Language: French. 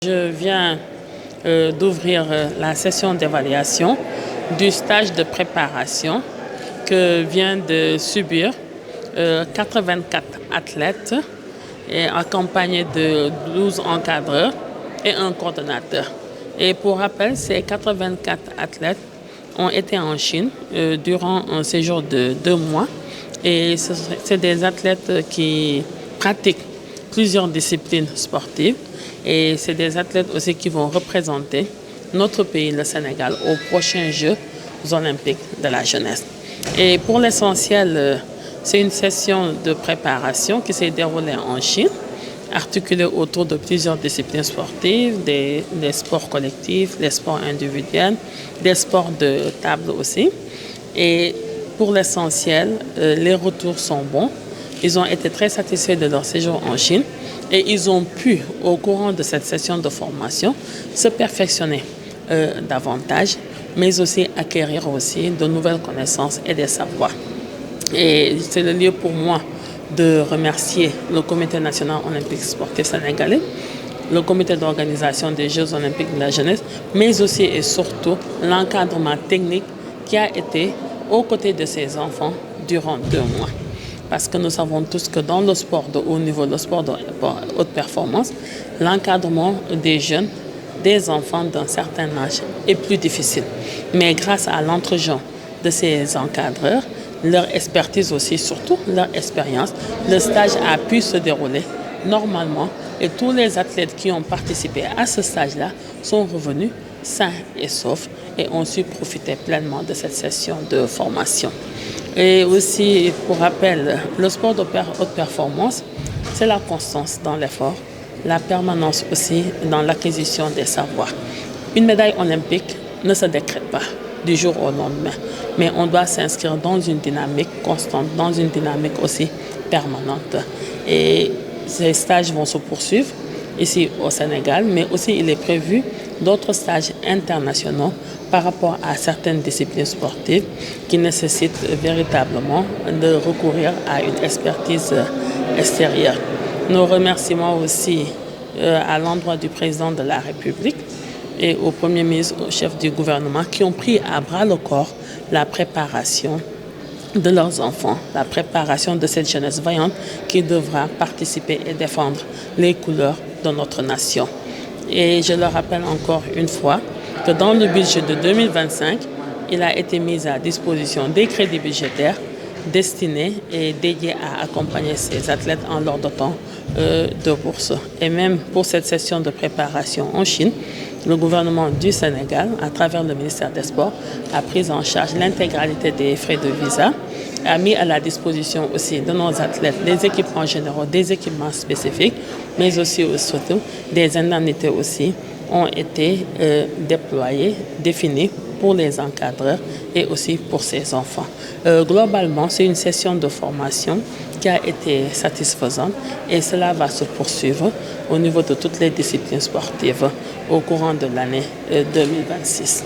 Je viens d'ouvrir la session d'évaluation du stage de préparation que vient de subir 84 athlètes et accompagnés de 12 encadreurs et un coordonnateur. Et pour rappel, ces 84 athlètes ont été en Chine durant un séjour de 2 mois. Et c'est des athlètes qui pratiquent plusieurs disciplines sportives. Et c'est des athlètes aussi qui vont représenter notre pays, le Sénégal, aux prochains Jeux olympiques de la jeunesse. Et pour l'essentiel, c'est une session de préparation qui s'est déroulée en Chine, articulée autour de plusieurs disciplines sportives, des sports collectifs, des sports individuels, des sports de table aussi. Et pour l'essentiel, les retours sont bons. Ils ont été très satisfaits de leur séjour en Chine et ils ont pu, au courant de cette session de formation, se perfectionner davantage, mais aussi acquérir aussi de nouvelles connaissances et des savoirs. Et c'est le lieu pour moi de remercier le Comité national olympique sportif sénégalais, le comité d'organisation des Jeux olympiques de la jeunesse, mais aussi et surtout l'encadrement technique qui a été aux côtés de ces enfants durant 2 mois. Parce que nous savons tous que dans le sport de haut niveau, le sport de haute performance, l'encadrement des jeunes, des enfants d'un certain âge est plus difficile. Mais grâce à l'entre-jeu de ces encadreurs, leur expertise aussi, surtout leur expérience, le stage a pu se dérouler normalement et tous les athlètes qui ont participé à ce stage-là sont revenus sains et saufs et ont su profiter pleinement de cette session de formation. Et aussi, pour rappel, le sport de haute performance, c'est la constance dans l'effort, la permanence aussi dans l'acquisition des savoirs. Une médaille olympique ne se décrète pas du jour au lendemain, mais on doit s'inscrire dans une dynamique constante, dans une dynamique aussi permanente. Et ces stages vont se poursuivre ici au Sénégal, mais aussi il est prévu d'autres stages internationaux par rapport à certaines disciplines sportives qui nécessitent véritablement de recourir à une expertise extérieure. Nos remerciements aussi à l'endroit du président de la République et au Premier ministre, au chef du gouvernement, qui ont pris à bras le corps la préparation de leurs enfants, la préparation de cette jeunesse vaillante qui devra participer et défendre les couleurs de notre nation. Et je le rappelle encore une fois que dans le budget de 2025, il a été mis à disposition des crédits budgétaires destinés et dédiés à accompagner ces athlètes en leur dotant de bourses. Et même pour cette session de préparation en Chine, le gouvernement du Sénégal, à travers le ministère des Sports, a pris en charge l'intégralité des frais de visa, a mis à la disposition aussi de nos athlètes des équipements généraux, des équipements spécifiques, mais aussi surtout des indemnités aussi ont été déployées, définies pour les encadreurs et aussi pour ces enfants. Globalement, c'est une session de formation qui a été satisfaisante et cela va se poursuivre au niveau de toutes les disciplines sportives au courant de l'année 2026.